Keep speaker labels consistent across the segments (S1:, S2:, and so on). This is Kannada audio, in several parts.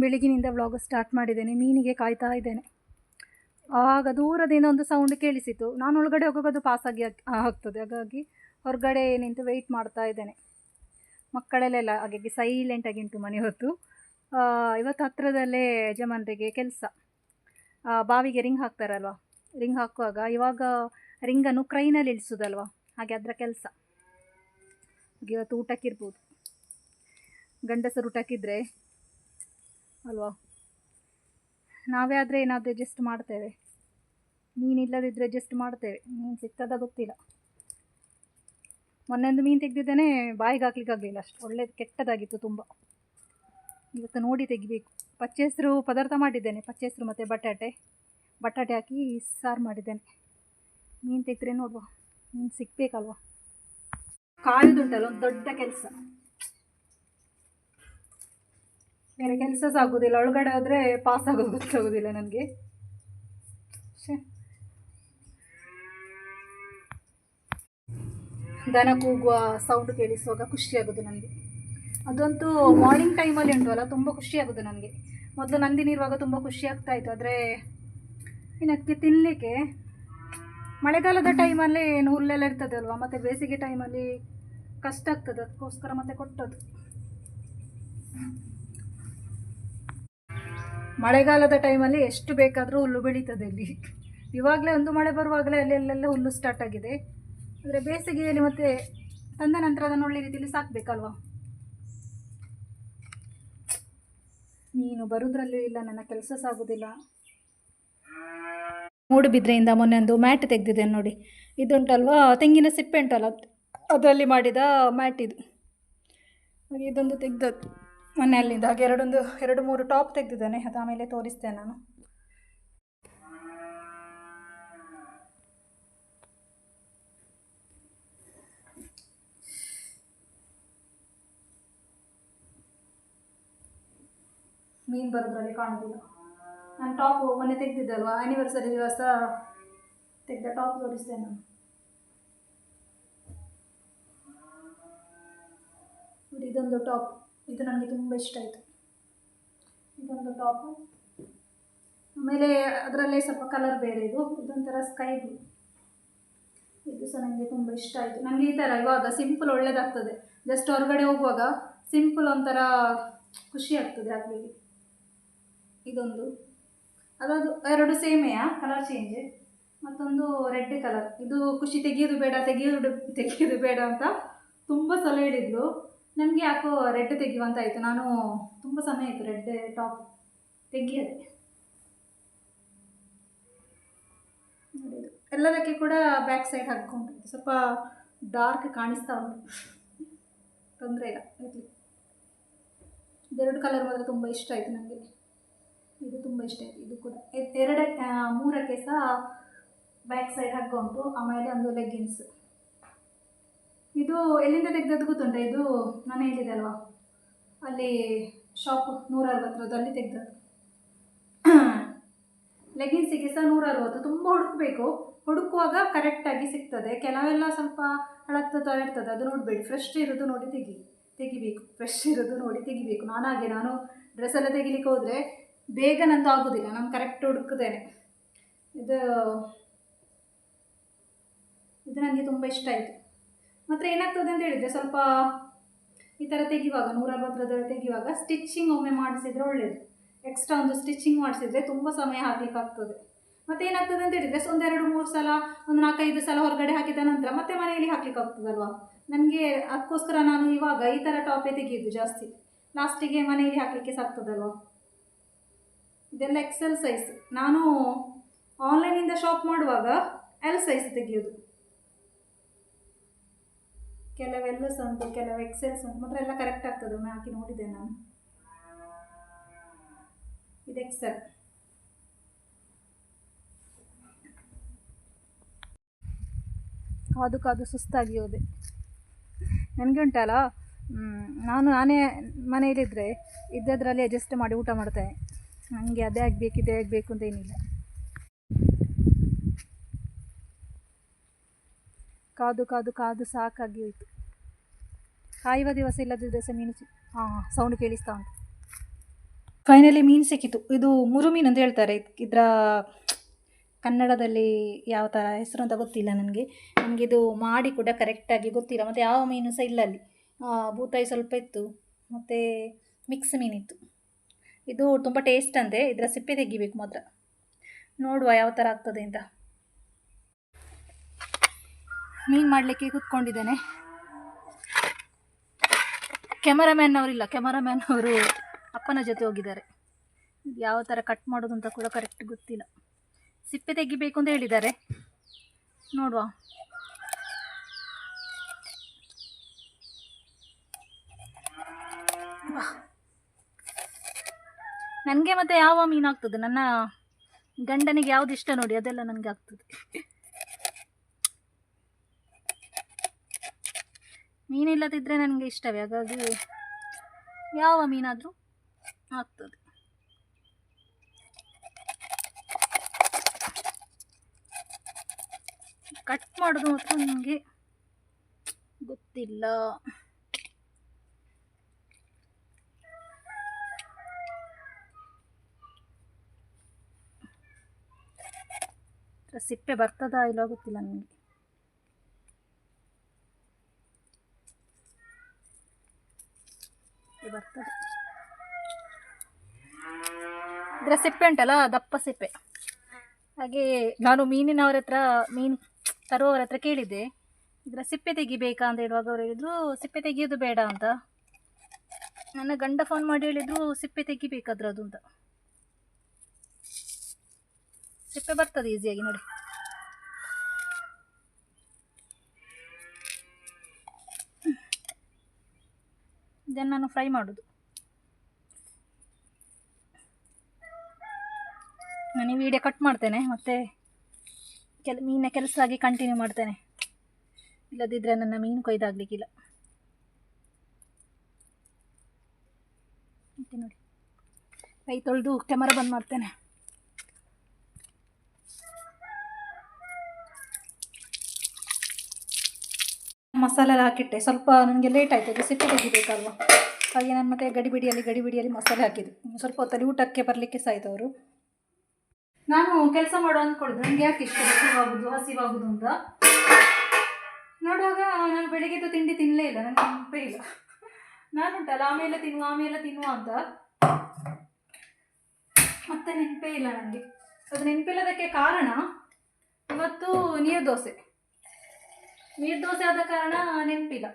S1: ಬೆಳಗಿನಿಂದ ವ್ಲಾಗ್ ಸ್ಟಾರ್ಟ್ ಮಾಡಿದ್ದೇನೆ. ಮೀನಿಗೆ ಕಾಯ್ತಾ ಇದ್ದೇನೆ. ಆಗ ದೂರದಿಂದ ಒಂದು ಸೌಂಡ್ ಕೇಳಿಸಿತು. ನಾನು ಒಳಗಡೆ ಹೋಗೋದು ಪಾಸಾಗಿ ಆಗ್ತದೆ, ಹಾಗಾಗಿ ಹೊರಗಡೆ ನಿಂತು ವೆಯ್ಟ್ ಮಾಡ್ತಾ ಇದ್ದೇನೆ. ಮಕ್ಕಳಲ್ಲೆಲ್ಲ ಹಾಗಾಗಿ ಸೈಲೆಂಟಾಗಿ ಉಂಟು ಮನೆ ಹೊತ್ತು. ಇವತ್ತು ಹತ್ತಿರದಲ್ಲೇ ಯಜಮಾನರಿಗೆ ಕೆಲಸ, ಬಾವಿಗೆ ರಿಂಗ್ ಹಾಕ್ತಾರಲ್ವ, ರಿಂಗ್ ಹಾಕುವಾಗ ಇವಾಗ ರಿಂಗನ್ನು ಕ್ರೈನಲ್ಲಿ ಇಳಿಸೋದಲ್ವ, ಹಾಗೆ ಅದರ ಕೆಲಸ. ಇವತ್ತು ಊಟಕ್ಕಿರ್ಬೋದು, ಗಂಡಸರು ಊಟಕ್ಕಿದ್ರೆ ಅಲ್ವಾ. ನಾವೇ ಆದರೆ ಏನಾದರೂ ಅಡ್ಜಸ್ಟ್ ಮಾಡ್ತೇವೆ, ಮೀನಿಲ್ಲದಿದ್ದರೆ ಅಡ್ಜಸ್ಟ್ ಮಾಡ್ತೇವೆ. ಮೀನು ಸಿಗ್ತದ ಗೊತ್ತಿಲ್ಲ. ಮೊನ್ನೆ ಒಂದು ಮೀನು ತೆಗೆದಿದ್ದೇನೆ, ಬಾಯಿಗೆ ಹಾಕ್ಲಿಕ್ಕೆ ಆಗಲಿಲ್ಲ, ಅಷ್ಟು ಒಳ್ಳೆಯದು ಕೆಟ್ಟದಾಗಿತ್ತು ತುಂಬ. ಇವತ್ತು ನೋಡಿ ತೆಗಿಬೇಕು. ಪಚ್ಚೆಸರು ಪದಾರ್ಥ ಮಾಡಿದ್ದೇನೆ, ಪಚ್ಚೆಸರು ಮತ್ತು ಬಟಾಟೆ ಹಾಕಿ ಸಾರು ಮಾಡಿದ್ದೇನೆ. ಮೀನು ತೆಗೆದ್ರೆ ನೋಡುವ, ಮೀನು ಸಿಗಬೇಕಲ್ವ. ಕಾಯೋದುಂಟಲ್ಲ ಒಂದು ದೊಡ್ಡ ಕೆಲಸ, ಬೇರೆ ಕೆಲಸ ಸಹ ಆಗೋದಿಲ್ಲ. ಒಳಗಡೆ ಆದರೆ ಪಾಸ್ ಆಗೋದು ಗೊತ್ತಾಗೋದಿಲ್ಲ ನನಗೆ. ದನ ಕೂಗುವ ಸೌಂಡ್ ಕೇಳಿಸುವಾಗ ಖುಷಿಯಾಗೋದು ನನಗೆ. ಅದಂತೂ ಮಾರ್ನಿಂಗ್ ಟೈಮಲ್ಲಿ ಉಂಟಲ್ಲ, ತುಂಬ ಖುಷಿಯಾಗೋದು ನನಗೆ. ಮೊದಲು ನಂದಿನಿರುವಾಗ ತುಂಬ ಖುಷಿ ಆಗ್ತಾಯಿತ್ತು, ಆದರೆ ಇನ್ನಕ್ಕೆ ತಿನ್ನಲಿಕ್ಕೆ ಮಳೆಗಾಲದ ಟೈಮಲ್ಲಿ ಏನು ಹುಲ್ಲೆಲ್ಲ ಇರ್ತದೆ ಅಲ್ವಾ, ಮತ್ತು ಬೇಸಿಗೆ ಟೈಮಲ್ಲಿ ಕಷ್ಟ ಆಗ್ತದೆ, ಅದಕ್ಕೋಸ್ಕರ ಮತ್ತೆ ಕೊಟ್ಟದ್ದು. ಮಳೆಗಾಲದ ಟೈಮಲ್ಲಿ ಎಷ್ಟು ಬೇಕಾದರೂ ಹುಲ್ಲು ಬೆಳೀತದೆ ಇಲ್ಲಿ. ಇವಾಗಲೇ ಒಂದು ಮಳೆ ಬರುವಾಗಲೇ ಅಲ್ಲೆಲ್ಲ ಹುಲ್ಲು ಸ್ಟಾರ್ಟ್ ಆಗಿದೆ. ಆದರೆ ಬೇಸಿಗೆಯಲ್ಲಿ ಮತ್ತೆ ತಂದ ನಂತರ ಅದನ್ನು ಒಳ್ಳೆ ರೀತಿಯಲ್ಲಿ ಸಾಕಬೇಕಲ್ವ. ನೀನು ಬರೋದ್ರಲ್ಲೂ ಇಲ್ಲ, ನನ್ನ ಕೆಲಸ ಸಾಗೋದಿಲ್ಲ. ಮೂಡುಬಿದ್ರೆಯಿಂದ ಮೊನ್ನೆ ಒಂದು ಮ್ಯಾಟ್ ತೆಗೆದಿದ್ದೇನೆ ನೋಡಿ. ಇದುಂಟಲ್ವಾ, ತೆಂಗಿನ ಸಿಪ್ಪೆ ಉಂಟಲ್ಲ, ಅದರಲ್ಲಿ ಮಾಡಿದ ಮ್ಯಾಟ್ ಇದು. ಹಾಗೆ ಇದೊಂದು ತೆಗೆದದ್ದು ಮೊನ್ನೆ ಅಲ್ಲಿಂದ. ಹಾಗೆ ಎರಡು ಮೂರು ಟಾಪ್ ತೆಗೆದಿದ್ದಾನೆ, ಅದು ಆಮೇಲೆ ತೋರಿಸ್ತೇನೆ ನಾನು. ಮೀನು ಬರೋದ್ರಲ್ಲಿ ಕಾಣೋದಿಲ್ಲ. ನಾನು ಟಾಪ್ ಮೊನ್ನೆ ತೆಗೆದಿದ್ದಲ್ವಾ, ಆ್ಯನಿವರ್ಸರಿ ದಿವಸ ತೆಗೆದ ಟಾಪ್ ತೋರಿಸ್ತೇನೆ ನಾನು. ಇದೊಂದು ಟಾಪ್, ಇದು ನನಗೆ ತುಂಬ ಇಷ್ಟ ಆಯಿತು. ಇದೊಂದು ಟಾಪು, ಆಮೇಲೆ ಅದರಲ್ಲೇ ಸ್ವಲ್ಪ ಕಲರ್ ಬೇರೆ, ಇದೊಂಥರ ಸ್ಕೈ ಬ್ಲೂ. ಇದು ಸಹ ನನಗೆ ತುಂಬ ಇಷ್ಟ ಆಯಿತು. ನನಗೆ ಈ ಥರ ಇವಾಗ ಸಿಂಪಲ್ ಒಳ್ಳೆಯದಾಗ್ತದೆ. ಜಸ್ಟ್ ಹೊರಗಡೆ ಹೋಗುವಾಗ ಸಿಂಪಲ್ ಒಂಥರ ಖುಷಿ ಆಗ್ತದೆ ಹಾಕಲಿಕ್ಕೆ. ಇದೊಂದು, ಅದೊಂದು ಎರಡು ಸೇಮೆಯ ಕಲರ್ ಚೇಂಜ್. ಮತ್ತೊಂದು ರೆಡ್ ಕಲರ್. ಇದು ಖುಷಿ ತೆಗೆಯೋದು ಬೇಡ ಅಂತ ತುಂಬ ಸಲ ಹೇಳಿದ್ಲು. ನನಗೆ ಯಾಕೋ ರೆಡ್ ತೆಗೆಯುವಂತ ಆಯಿತು. ನಾನು ತುಂಬ ಸಮಯ ಆಯಿತು ರೆಡ್ ಟಾಪ್ ತೆಗಿಯದೆ. ಎಲ್ಲದಕ್ಕೆ ಕೂಡ ಬ್ಯಾಕ್ ಸೈಡ್ ಹಾಕ್ಕೊಂಡು ಸ್ವಲ್ಪ ಡಾರ್ಕ್ ಕಾಣಿಸ್ತಾ ಉಂಟು, ತೊಂದರೆ ಇಲ್ಲ ಇರಲಿ. ಇದೆರಡು ಕಲರ್ ಮಾತ್ರ ತುಂಬ ಇಷ್ಟ ಆಯಿತು ನನಗೆ. ಇದು ತುಂಬ ಇಷ್ಟ ಆಯಿತು. ಇದು ಕೂಡ ಮೂರಕ್ಕೆ ಸಹ ಬ್ಯಾಕ್ ಸೈಡ್ ಹಗ್ಗ ಉಂಟು. ಆಮೇಲೆ ಒಂದು ಲೆಗ್ಗಿನ್ಸ್. ಇದು ಎಲ್ಲಿಂದ ತೆಗೆದದ್ದು ಗೊತ್ತುಂಟ? ಇದು ನಾನು ಹೇಳಿದೆ ಅಲ್ವಾ, ಅಲ್ಲಿ ಶಾಪ್ 160 ತೆಗೆದದ್ದು. ಲೆಗಿನ್ಸಿಗೆ ಸಹ 160. ತುಂಬ ಹುಡುಕುವಾಗ ಕರೆಕ್ಟಾಗಿ ಸಿಗ್ತದೆ. ಕೆಲವೆಲ್ಲ ಸ್ವಲ್ಪ ಹಳತ್ತದ ಇರ್ತದೆ, ಅದು ನೋಡಬೇಡಿ. ಫ್ರೆಶ್ ಇರೋದು ನೋಡಿ ತೆಗಿಬೇಕು. ಫ್ರೆಶ್ ಇರೋದು ನೋಡಿ ತೆಗಿಬೇಕು. ನಾನು ಡ್ರೆಸ್ ಎಲ್ಲ ತೆಗಿಲಿಕ್ಕೆ ಹೋದರೆ ಬೇಗ ನಂದು ಆಗೋದಿಲ್ಲ, ನಾನು ಕರೆಕ್ಟ್ ಹುಡುಕಿದ್ದೇನೆ. ಇದು ನನಗೆ ತುಂಬ ಇಷ್ಟ ಆಯಿತು. ಮತ್ತು ಏನಾಗ್ತದೆ ಅಂತ ಹೇಳಿದರೆ, ಸ್ವಲ್ಪ ಈ ಥರ ತೆಗಿವಾಗ 160 ತೆಗಿವಾಗ ಸ್ಟಿಚ್ಚಿಂಗ್ ಒಮ್ಮೆ ಮಾಡಿಸಿದರೆ ಒಳ್ಳೆಯದು. ಎಕ್ಸ್ಟ್ರಾ ಒಂದು ಸ್ಟಿಚ್ಚಿಂಗ್ ಮಾಡಿಸಿದರೆ ತುಂಬ ಸಮಯ ಹಾಕಲಿಕ್ಕೆ ಆಗ್ತದೆ. ಮತ್ತು ಏನಾಗ್ತದೆ ಅಂತ ಹೇಳಿದರೆ, ಒಂದು 2-3 ಸಲ, ಒಂದು 4-5 ಸಲ ಹೊರಗಡೆ ಹಾಕಿದ ನಂತರ ಮತ್ತೆ ಮನೆಯಲ್ಲಿ ಹಾಕ್ಲಿಕ್ಕೆ ಆಗ್ತದಲ್ವಾ. ನನಗೆ ಅದಕ್ಕೋಸ್ಕರ ನಾನು ಇವಾಗ ಈ ಥರ ಟಾಪೇ ತೆಗೆಯೋದು ಜಾಸ್ತಿ. ಲಾಸ್ಟಿಗೆ ಮನೆಯಲ್ಲಿ ಹಾಕಲಿಕ್ಕೆ ಸಾಕ್ತದಲ್ವ. ಇದೆಲ್ಲ XL ಸೈಜ್. ನಾನು ಆನ್ಲೈನಿಂದ ಶಾಪ್ ಮಾಡುವಾಗ L ಸೈಜ್ ತೆಗೆಯೋದು. ಕೆಲವು L ಸಹ ಉಂಟು, ಕೆಲವು XL ಸಹ ಉಂಟು. ಮಾತ್ರ ಎಲ್ಲ ಕರೆಕ್ಟ್ ಆಗ್ತದೆ. ಒಮ್ಮೆ ಹಾಕಿ ನೋಡಿದೆ ನಾನು. ಇದು XL. ಕಾದು ಸುಸ್ತಾಗಿ ಹೋದೆ. ನನಗೆ ಉಂಟಲ್ಲ, ನಾನೇ ಮನೆಯಲ್ಲಿದ್ದರೆ ಇದ್ದದ್ರಲ್ಲಿ ಅಡ್ಜಸ್ಟ್ ಮಾಡಿ ಊಟ ಮಾಡ್ತೇನೆ. ನನಗೆ ಅದೇ ಆಗಬೇಕು ಇದೇ ಆಗಬೇಕು ಅಂತ ಏನಿಲ್ಲ. ಕಾದು ಸಾಕಾಗಿ ಹೋಯಿತು. ಕಾಯುವ ದಿವಸ ಇಲ್ಲದಿದ್ದರೆ ಸಹ ಮೀನು ಸೌಂಡ್ ಕೇಳಿಸ್ತಾ ಉಂಟು. ಫೈನಲಿ ಮೀನು ಸಿಕ್ಕಿತು. ಇದು ಮುರು ಮೀನು ಅಂತ ಹೇಳ್ತಾರೆ. ಇದರ ಕನ್ನಡದಲ್ಲಿ ಯಾವ ಥರ ಹೆಸರು ಅಂತ ಗೊತ್ತಿಲ್ಲ ನನಗೆ. ಇದು ಮಾಡಿ ಕೂಡ ಕರೆಕ್ಟಾಗಿ ಗೊತ್ತಿಲ್ಲ. ಮತ್ತು ಯಾವ ಮೀನು ಸಹ ಇಲ್ಲ ಅಲ್ಲಿ. ಬೂತಾಯಿ ಸ್ವಲ್ಪ ಇತ್ತು, ಮತ್ತು ಮಿಕ್ಸ್ ಮೀನಿತ್ತು. ಇದು ತುಂಬ ಟೇಸ್ಟ್ ಅಂತೆ. ಇದರ ಸಿಪ್ಪೆ ತೆಗಿಬೇಕು ಮಾತ್ರ. ನೋಡುವ ಯಾವ ಥರ ಆಗ್ತದೆ ಅಂತ. ಮೀನು ಮಾಡಲಿಕ್ಕೆ ಕೂತ್ಕೊಂಡಿದ್ದೇನೆ. ಕ್ಯಾಮರಾಮ್ಯಾನ್ ಅವರಿಲ್ಲ. ಕ್ಯಾಮರಾಮ್ಯಾನ್ ಅವರು ಅಪ್ಪನ ಜೊತೆ ಹೋಗಿದ್ದಾರೆ. ಯಾವ ಥರ ಕಟ್ ಮಾಡೋದು ಅಂತ ಕೂಡ ಕರೆಕ್ಟ್ ಗೊತ್ತಿಲ್ಲ. ಸಿಪ್ಪೆ ತೆಗಿಬೇಕು ಅಂತ ಹೇಳಿದ್ದಾರೆ. ನೋಡುವ. ನನಗೆ ಮತ್ತೆ ಯಾವ ಮೀನು ಆಗ್ತದೆ, ನನ್ನ ಗಂಡನಿಗೆ ಯಾವುದು ಇಷ್ಟ ನೋಡಿ ಅದೆಲ್ಲ ನನಗೆ ಆಗ್ತದೆ. ಮೀನಿಲ್ಲದಿದ್ದರೆ ನನಗೆ ಇಷ್ಟವೇ, ಹಾಗಾಗಿ ಯಾವ ಮೀನಾದರೂ ಆಗ್ತದೆ. ಕಟ್ ಮಾಡೋದು ಮಾತ್ರ ನನಗೆ ಗೊತ್ತಿಲ್ಲ. ಸಿಪ್ಪೆ ಬರ್ತದಾ ಇಲ್ಲ ಗೊತ್ತಿಲ್ಲ ನನಗೆ. ಬರ್ತದೆ. ಇದರ ಸಿಪ್ಪೆ ಉಂಟಲ್ಲ, ದಪ್ಪ ಸಿಪ್ಪೆ. ಹಾಗೆ ನಾನು ಮೀನಿನವರ ಹತ್ರ, ಮೀನು ತರುವವರ ಹತ್ರ ಕೇಳಿದ್ದೆ, ಇದರ ಸಿಪ್ಪೆ ತೆಗಿಬೇಕಾ ಅಂತ ಹೇಳುವಾಗ ಅವರು ಹೇಳಿದರು ಸಿಪ್ಪೆ ತೆಗಿಯೋದು ಬೇಡ ಅಂತ. ನನ್ನ ಗಂಡ ಫೋನ್ ಮಾಡಿ ಹೇಳಿದರು ಸಿಪ್ಪೆ ತೆಗಿಬೇಕಾದ್ರದು ಅಂತ. ಸಿಪ್ಪೆ ಬರ್ತದೆ ಈಸಿಯಾಗಿ ನೋಡಿ. ಇದನ್ನು ನಾನು ಫ್ರೈ ಮಾಡೋದು. ನಾನು ಈ ವಿಡಿಯೋ ಕಟ್ ಮಾಡ್ತೇನೆ, ಮತ್ತು ಮೀನಿನ ಕೆಲಸ ಆಗಿ ಕಂಟಿನ್ಯೂ ಮಾಡ್ತೇನೆ. ಇಲ್ಲದಿದ್ದರೆ ನನ್ನ ಮೀನು ಕೊಯ್ದಾಗಲಿಕ್ಕಿಲ್ಲ. ಓಕೆ ನೋಡಿ, ಕೈ ತೊಳೆದು ಕ್ಯಾಮರಾ ಬಂದ್ ಮಾಡ್ತೇನೆ. ಮಸಾಲೆ ಎಲ್ಲ ಹಾಕಿಟ್ಟೆ. ಸ್ವಲ್ಪ ನನಗೆ ಲೇಟ್ ಆಯಿತು, ಅದು ಸಿಪ್ಪೆ ತೆಗಿಬೇಕಲ್ವ. ಹಾಗೆ ನಾನು ಮತ್ತೆ ಗಡಿಬಿಡಿಯಲ್ಲಿ ಮಸಾಲೆ ಹಾಕಿದ್ದು. ಸ್ವಲ್ಪ ಹೊತ್ತಲ್ಲಿ ಊಟಕ್ಕೆ ಬರಲಿಕ್ಕೆ ಸಹ ಆಯಿತು ಅವರು. ನಾನು ಕೆಲಸ ಮಾಡುವ ಅಂದ್ಕೊಳ್ಳೋದು, ನನಗೆ ಯಾಕೆ ಇಷ್ಟ ಹಸಿವಾಗುದು ಅಂತ ನೋಡುವಾಗ ನಾನು ಬೆಳಿಗ್ಗೆದ್ದು ತಿಂಡಿ ತಿನ್ನಲೇ ಇಲ್ಲ. ನನಗೆ ನೆನಪೇ ಇಲ್ಲ. ನಾನುಂಟಲ್ಲ ಆಮೇಲೆ ತಿನ್ನುವ ಅಂತ ಮತ್ತೆ ನೆನಪೇ ಇಲ್ಲ ನನಗೆ. ಅದು ನೆನಪಿಲ್ಲದಕ್ಕೆ ಕಾರಣ ಇವತ್ತು ನೀರು ದೋಸೆ ಆದ ಕಾರಣ ನೆನಪಿಲ್ಲ.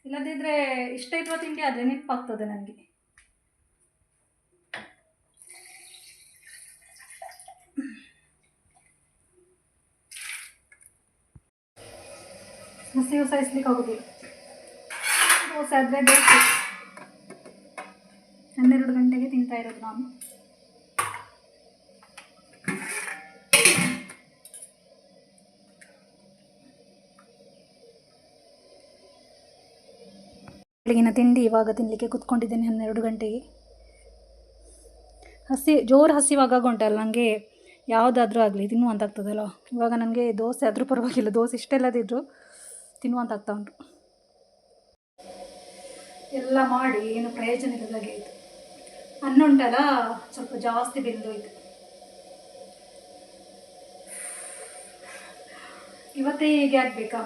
S1: ಇಲ್ಲದಿದ್ದರೆ ಇಷ್ಟ ಇರುವ ತಿಂಡಿ ಆದರೆ ನೆನಪಾಗ್ತದೆ ನನಗೆ. ಹಸಿವು ಸಹಿಸ್ಲಿಕ್ಕೆ ಆಗೋದಿಲ್ಲ. ದೋಸೆ ಆದರೆ ಬೇಕು. 12 ಗಂಟೆಗೆ ತಿಂತಾ ಇರೋದು ನಾನು. ಬೆಳಗಿನ ತಿಂಡಿ ಇವಾಗ ತಿನ್ನಲಿಕ್ಕೆ ಕೂತ್ಕೊಂಡಿದ್ದೇನೆ 12 ಗಂಟೆಗೆ. ಜೋರು ಹಸಿವಾಗ ಉಂಟಲ್ಲ ನನಗೆ, ಯಾವುದಾದ್ರೂ ಆಗಲಿ ತಿನ್ನುವಂತಾಗ್ತದಲ್ಲ. ಇವಾಗ ನನಗೆ ದೋಸೆ ಆದರೂ ಪರವಾಗಿಲ್ಲ, ದೋಸೆ ಇಷ್ಟೆಲ್ಲದಿದ್ದರೂ ತಿನ್ನುವಂತಾಗ್ತಾ ಉಂಟು. ಎಲ್ಲ ಮಾಡಿ ಏನು ಪ್ರಯೋಜನ ಇಲ್ಲದಾಗೆ ಆಯಿತು. ಅನ್ನ ಉಂಟಲ್ಲ ಸ್ವಲ್ಪ ಜಾಸ್ತಿ ಬೆಂದೋಯ್ತು. ಇವತ್ತೇ ಹೀಗೆ ಆಗಬೇಕಾ?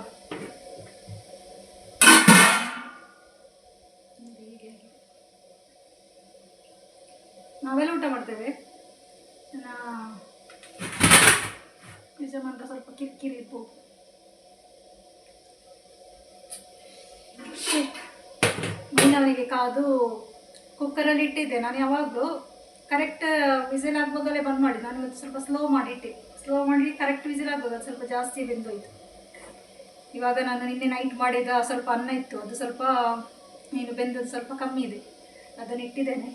S1: ನಾವೆಲ್ಲ ಊಟ ಮಾಡ್ತೇವೆ. ನನ್ನ ಯಜಮಾನ್ಕ ಸ್ವಲ್ಪ ಕಿರಿಕಿರಿ ಇರ್ಬೋದು. ಮೀನವರಿಗೆ ಕಾದು ಕುಕ್ಕರಲ್ಲಿ ಇಟ್ಟಿದ್ದೆ. ನಾನು ಯಾವಾಗಲೂ ಕರೆಕ್ಟ್ ವಿಸಿಲ್ ಆಗುವಾಗಲೇ ಬಂದ್ ಮಾಡಿ. ನಾನು ಇವತ್ತು ಸ್ವಲ್ಪ ಸ್ಲೋ ಮಾಡಿ ಕರೆಕ್ಟ್ ವಿಸಿಲ್ ಆಗುವಾಗ ಅದು ಸ್ವಲ್ಪ ಜಾಸ್ತಿ ಬೆಂದೋಯ್ತು. ಇವಾಗ ನಾನು ನಿನ್ನೆ ನೈಟ್ ಮಾಡಿದ ಸ್ವಲ್ಪ ಅನ್ನ ಇತ್ತು, ಅದು ಸ್ವಲ್ಪ ನೀನು ಬೆಂದದ್ದು ಸ್ವಲ್ಪ ಕಮ್ಮಿ ಇದೆ, ಅದನ್ನು ಇಟ್ಟಿದ್ದೇನೆ.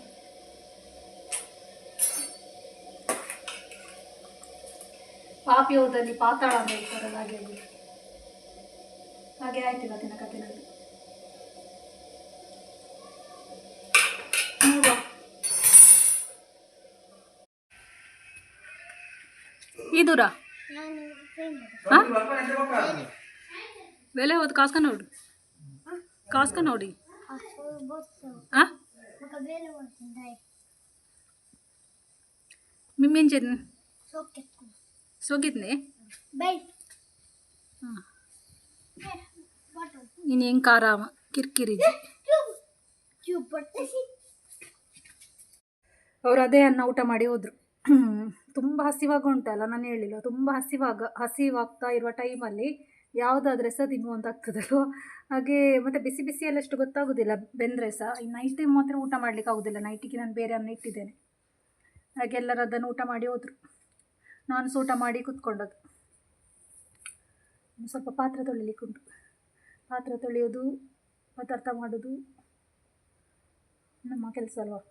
S1: ಪಾಪಿಯೋದಲ್ಲಿ ಪಾತಾಳ ಅಂತ ಹೇಳ್ತಾರಲ್ಲ, ಹಾಗೆ ಆಯ್ತು ಇವತ್ತಿನ ಕತೆ ನಂದು. ಇದೂರ ಬೆಲೆ ಹೋದ್ ಕಾಸ್ಕ ನೋಡಿ ಹಾಂ ಮಿಮ್ಮಿಂಜನ್ ಸೋಗಿದ್ನೆ ಹಾಂ ನೀನು ಹೆಂಗೆ ಆರಾಮ ಕಿರಿಕಿರಿ ಅವರು ಅದೇ ಅನ್ನ ಊಟ ಮಾಡಿ ಹೋದರು. ತುಂಬ ಹಸಿವಾಗ ಉಂಟಲ್ಲ, ನಾನು ಹೇಳಿಲ್ಲ, ತುಂಬ ಹಸಿವಾಗ್ತಾ ಇರುವ ಟೈಮಲ್ಲಿ ಯಾವುದಾದ್ರೆ ಸಹ ತಿನ್ನುವಂತಾಗ್ತದಲ್ವ. ಹಾಗೆ ಮತ್ತು ಬಿಸಿ ಬಿಸಿಯಲ್ಲಿ ಅಷ್ಟು ಗೊತ್ತಾಗೋದಿಲ್ಲ ಬೆಂದರೆ ಸಹ. ಈ ನೈಟ್ ಟೈಮ್ ಮಾತ್ರ ಊಟ ಮಾಡಲಿಕ್ಕೆ ಆಗೋದಿಲ್ಲ, ನೈಟಿಗೆ ನಾನು ಬೇರೆ ಅನ್ನ ಇಟ್ಟಿದ್ದೇನೆ. ಹಾಗೆ ಎಲ್ಲರೂ ಅದನ್ನು ಊಟ ಮಾಡಿ ಹೋದರು. ನಾನು ಸಹ ಊಟ ಮಾಡಿ ಕೂತ್ಕೊಂಡದ್ದು. ಸ್ವಲ್ಪ ಪಾತ್ರೆ ತೊಳಿಲಿಕ್ಕೆ ಉಂಟು. ಪಾತ್ರೆ ತೊಳೆಯೋದು, ಪದಾರ್ಥ ಮಾಡೋದು ನಮ್ಮ ಕೆಲಸ ಅಲ್ವಾ.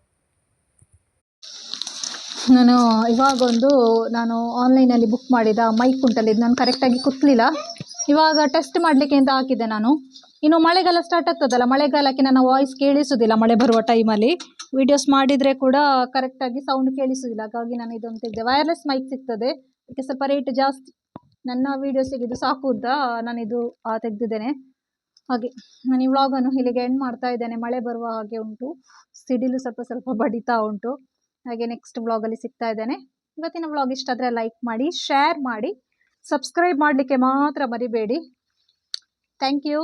S1: ನಾನು ಆನ್ಲೈನಲ್ಲಿ ಬುಕ್ ಮಾಡಿದ ಮೈಕ್ ಉಂಟಲ್ಲ, ಇದು ನಾನು ಕರೆಕ್ಟಾಗಿ ಕುತ್ತಲಿಲ್ಲ. ಇವಾಗ ಟೆಸ್ಟ್ ಮಾಡಲಿಕ್ಕೆ ಅಂತ ಹಾಕಿದ್ದೆ ನಾನು. ಇನ್ನು ಮಳೆಗಾಲ ಸ್ಟಾರ್ಟ್ ಆಗ್ತದಲ್ಲ, ಮಳೆಗಾಲಕ್ಕೆ ನನ್ನ ವಾಯ್ಸ್ ಕೇಳಿಸೋದಿಲ್ಲ. ಮಳೆ ಬರುವ ಟೈಮಲ್ಲಿ ವೀಡಿಯೋಸ್ ಮಾಡಿದರೆ ಕೂಡ ಕರೆಕ್ಟಾಗಿ ಸೌಂಡ್ ಕೇಳಿಸೋದಿಲ್ಲ. ಹಾಗಾಗಿ ನಾನು ಇದನ್ನು ತೆಗೆದೆ. ವೈರ್ಲೆಸ್ ಮೈಕ್ ಸಿಗ್ತದೆ, ಅದಕ್ಕೆ ಸ್ವಲ್ಪ ರೇಟ್ ಜಾಸ್ತಿ. ನನ್ನ ವೀಡಿಯೋಸಿಗೆ ಇದು ಸಾಕು ಅಂತ ನಾನಿದು ತೆಗೆದಿದ್ದೇನೆ. ಹಾಗೆ ನಾನು ಈ ವ್ಲಾಗನ್ನು ಇಲ್ಲಿಗೆ ಎಂಡ್ ಮಾಡ್ತಾ ಇದ್ದೇನೆ. ಮಳೆ ಬರುವ ಹಾಗೆ ಉಂಟು, ಸಿಡಿಲು ಸ್ವಲ್ಪ ಸ್ವಲ್ಪ ಬಡಿತಾ ಉಂಟು. ಹಾಗೆ ನೆಕ್ಸ್ಟ್ ವ್ಲಾಗಲ್ಲಿ ಸಿಗ್ತಾ ಇದ್ದೇನೆ. ಇವತ್ತಿನ ವ್ಲಾಗ್ ಇಷ್ಟ ಆದರೆ ಲೈಕ್ ಮಾಡಿ, ಶೇರ್ ಮಾಡಿ, ಸಬ್ಸ್ಕ್ರೈಬ್ ಮಾಡಲಿಕ್ಕೆ ಮಾತ್ರ ಮರಿಬೇಡಿ. Thank you.